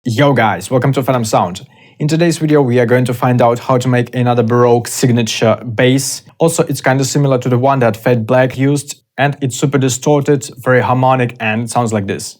Yo guys, welcome to PHENOMSOUND. In today's video we are going to find out how to make another Baroque signature bass. Also, it's kind of similar to the one that Fade Black used, and it's super distorted, very harmonic, and it sounds like this.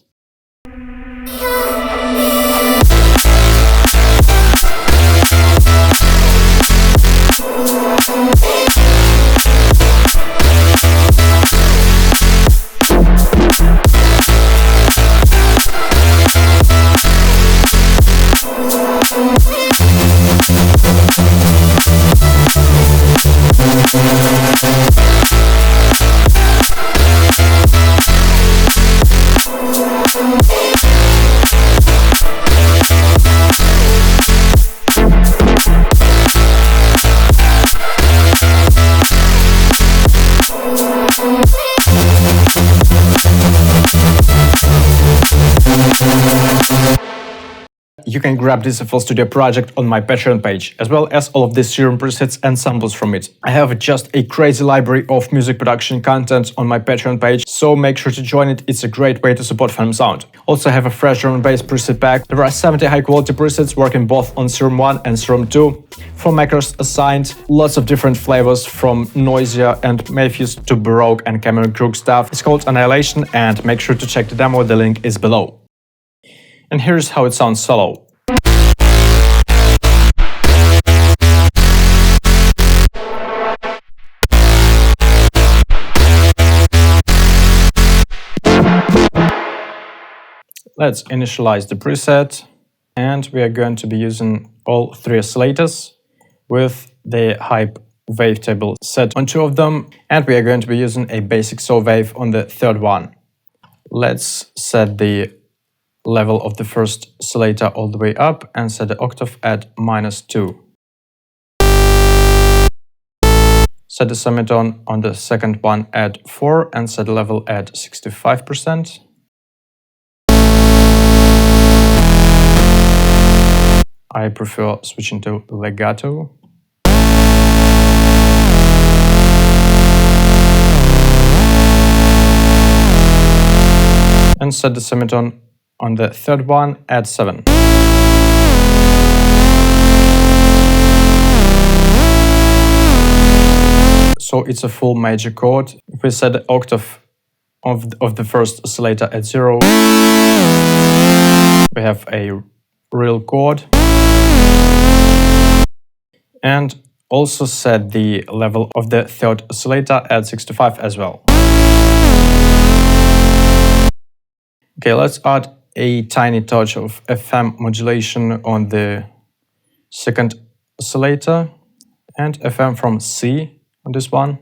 You can grab this FL Studio project on my Patreon page, as well as all of the Serum presets and samples from it. I have just a crazy library of music production content on my Patreon page, so make sure to join it. It's a great way to support PHENOMSOUND. Also, I have a fresh drum and bass preset pack. There are 70 high-quality presets working both on Serum 1 and Serum 2. 4 makers assigned, lots of different flavors from noisier and Matthews to Baroque and Cameron Crook stuff. It's called Annihilation, and make sure to check the demo, the link is below. And here's how it sounds solo. Let's initialize the preset, and we are going to be using all 3 oscillators with the hype wavetable set on 2 of them, and we are going to be using a basic saw wave on the 3rd one. Let's set the level of the first oscillator all the way up and set the octave at -2. Set the semitone on the 2nd one at 4 and set the level at 65%. I prefer switching to legato. And set the semitone on the 3rd one at 7. So it's a full major chord. If we set the octave of the first oscillator at 0, we have a real chord. And also set the level of the 3rd oscillator at 65 as well. Okay, let's add a tiny touch of FM modulation on the 2nd oscillator and FM from C on this one.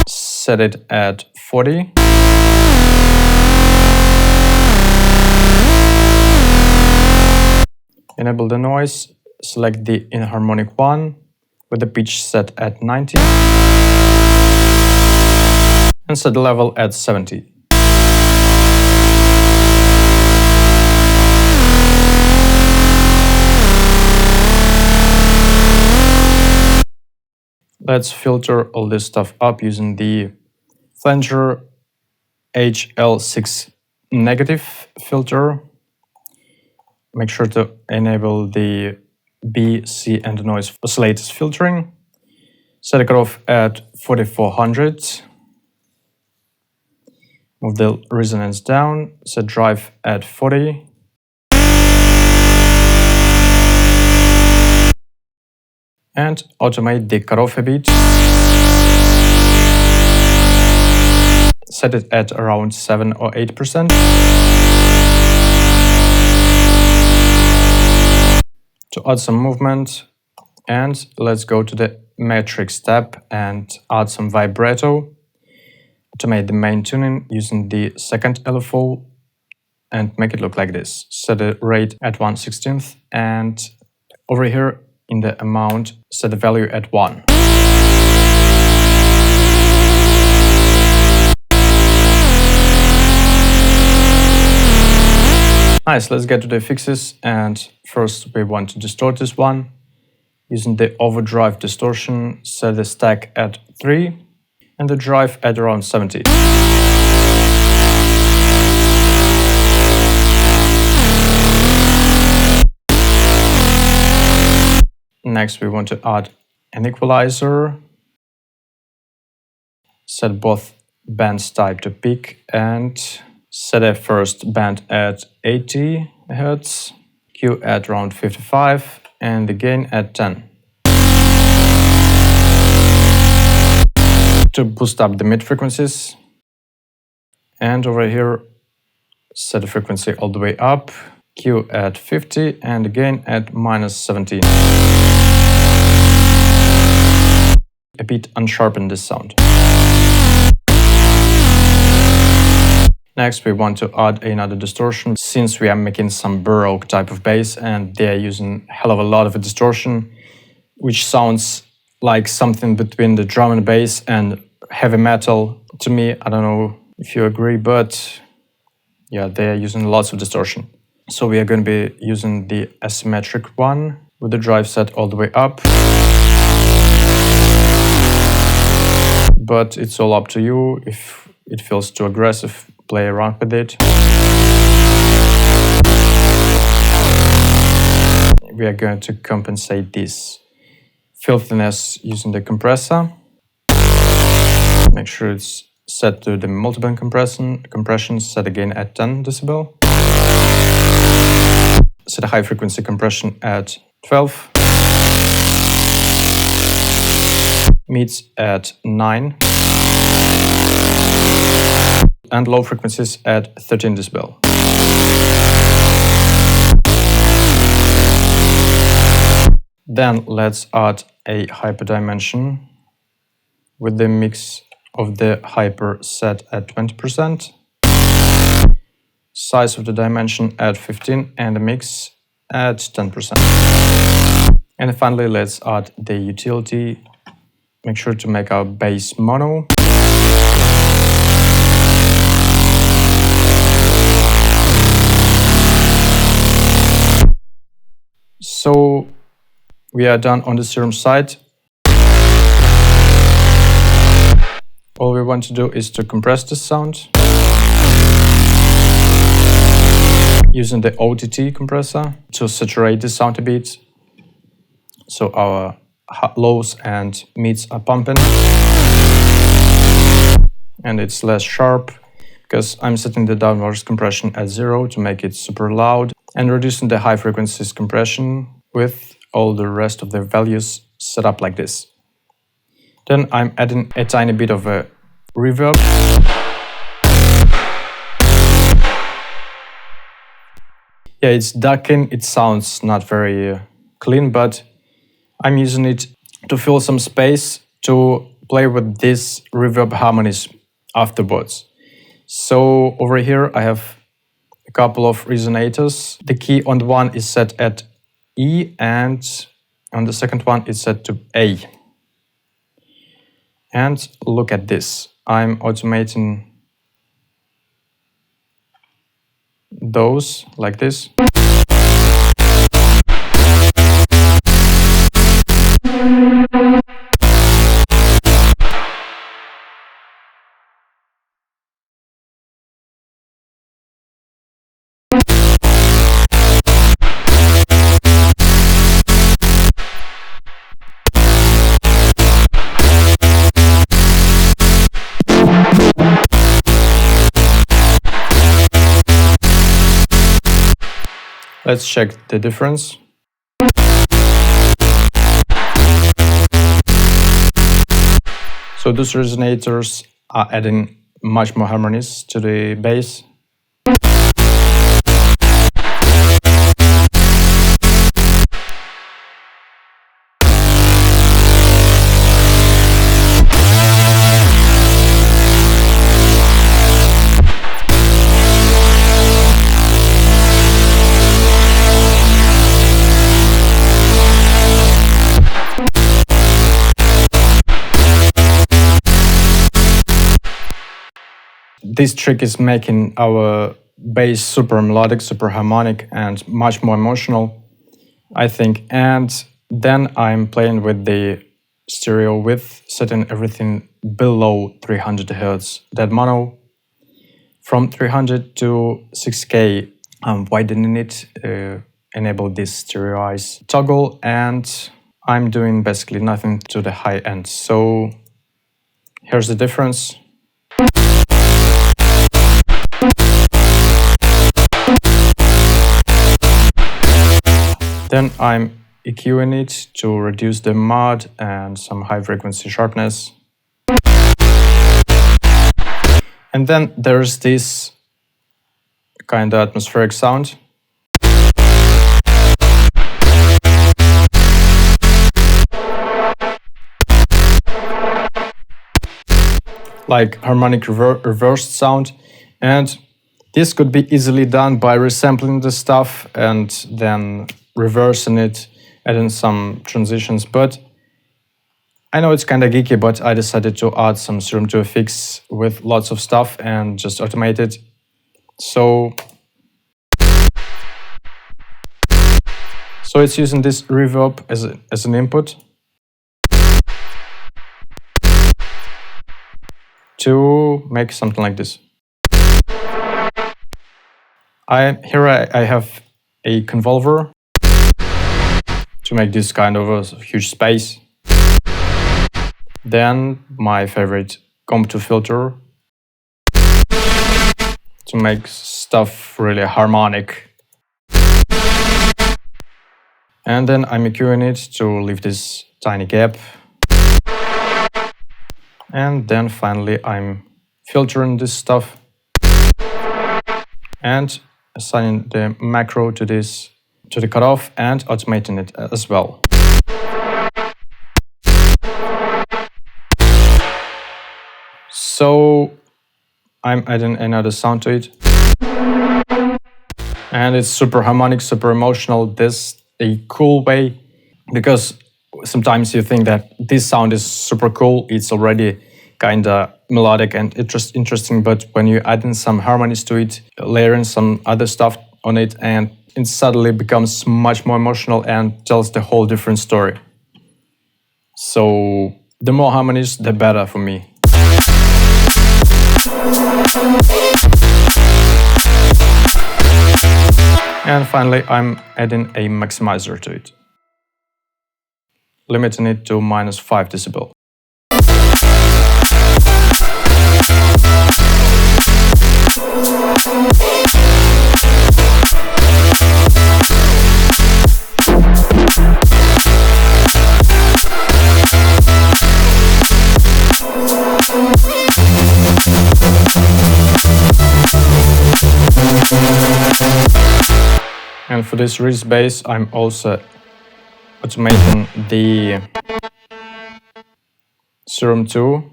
Set it at 40. Enable the noise, select the inharmonic one with the pitch set at 90 and set the level at 70. Let's filter all this stuff up using the flanger HL6 negative filter. Make sure to enable the B, C, and the noise oscillators filtering. Set the cutoff at 4400. Move the resonance down. Set drive at 40. And automate the cutoff a bit. Set it at around 7 or 8%. To add some movement, and let's go to the matrix tab and add some vibrato. Automate the main tuning using the 2nd LFO and make it look like this. Set the rate at 1/16 and over here in the amount set the value at 1. Nice, let's get to the fixes, and first we want to distort this one. Using the overdrive distortion, set the stack at 3 and the drive at around 70. Next, we want to add an equalizer. Set both bands type to peak and set a first band at 80 Hz, Q at around 55 and the gain at 10. To boost up the mid frequencies. And over here, set the frequency all the way up, Q at 50 and the gain at -17. A bit unsharpen this sound. Next, we want to add another distortion. Since we are making some Baroque type of bass and they are using a hell of a lot of a distortion, which sounds like something between the drum and bass and heavy metal. To me, I don't know if you agree, but yeah, they are using lots of distortion. So we are going to be using the asymmetric one with the drive set all the way up. But it's all up to you. If it feels too aggressive, play around with it. We are going to compensate this filthiness using the compressor. Make sure it's set to the multiband compression, set again at 10 decibel. Set a high frequency compression at 12. Mids at 9. And low frequencies at 13 decibel. Then let's add a hyperdimension with the mix of the hyper set at 20%, size of the dimension at 15 and the mix at 10%. And finally, let's add the utility. Make sure to make our bass mono. So we are done on the Serum side. All we want to do is to compress the sound using the OTT compressor to saturate the sound a bit. So our lows and mids are pumping. And it's less sharp because I'm setting the downwards compression at 0 to make it super loud and reducing the high frequencies compression with all the rest of the values set up like this. Then I'm adding a tiny bit of a reverb. Yeah, it's ducking, it sounds not very clean, but I'm using it to fill some space to play with this reverb harmonies afterwards. So over here I have a couple of resonators. The key on the one is set at E and on the second one it's set to A. And look at this. I'm automating those like this. Let's check the difference. So those resonators are adding much more harmonies to the bass. This trick is making our bass super melodic, super harmonic, and much more emotional, I think. And Then I'm playing with the stereo width, setting everything below 300 Hz. That mono from 300 to 6K, I'm widening it, enable this stereoize toggle, and I'm doing basically nothing to the high end. So here's the difference. Then I'm EQing it to reduce the mod and some high frequency sharpness. And then there's this kind of atmospheric sound. Like harmonic reversed sound. And this could be easily done by resampling the stuff and then reversing it, adding some transitions. But I know it's kind of geeky, but I decided to add some Serum to a fix with lots of stuff and just automate it. So it's using this reverb as an input to make something like this. Here I have a convolver to make this kind of a huge space. Then my favorite comb-to filter to make stuff really harmonic. And then I'm EQing it to leave this tiny gap. And then finally I'm filtering this stuff and assigning the macro to this, to the cutoff, and automating it as well. So I'm adding another sound to it. And it's super harmonic, super emotional. This a cool way, because sometimes you think that this sound is super cool, it's already kind of melodic and interesting, but when you add in some harmonies to it, layer in some other stuff on it, and it suddenly becomes much more emotional and tells the whole different story. So the more harmonies, the better for me. And finally, I'm adding a maximizer to it, limiting it to -5 dB. And for this release bass, I'm also automating the Serum 2.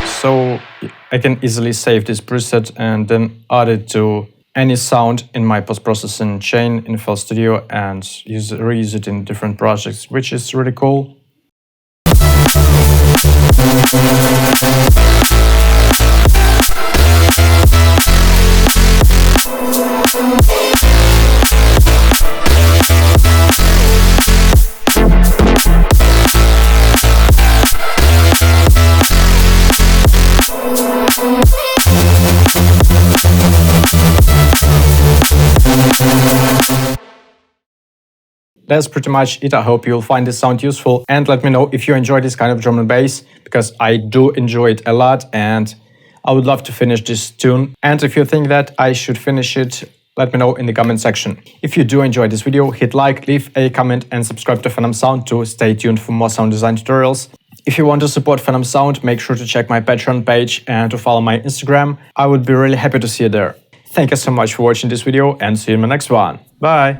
So I can easily save this preset and then add it to any sound in my post-processing chain in FL Studio and reuse it in different projects, which is really cool. That's pretty much it. I hope you'll find this sound useful, and let me know if you enjoy this kind of drum and bass, because I do enjoy it a lot and I would love to finish this tune. And if you think that I should finish it, let me know in the comment section. If you do enjoy this video, hit like, leave a comment and subscribe to PHENOMSOUND to stay tuned for more sound design tutorials. If you want to support PHENOMSOUND, make sure to check my Patreon page and to follow my Instagram. I would be really happy to see you there. Thank you so much for watching this video and see you in my next one. Bye!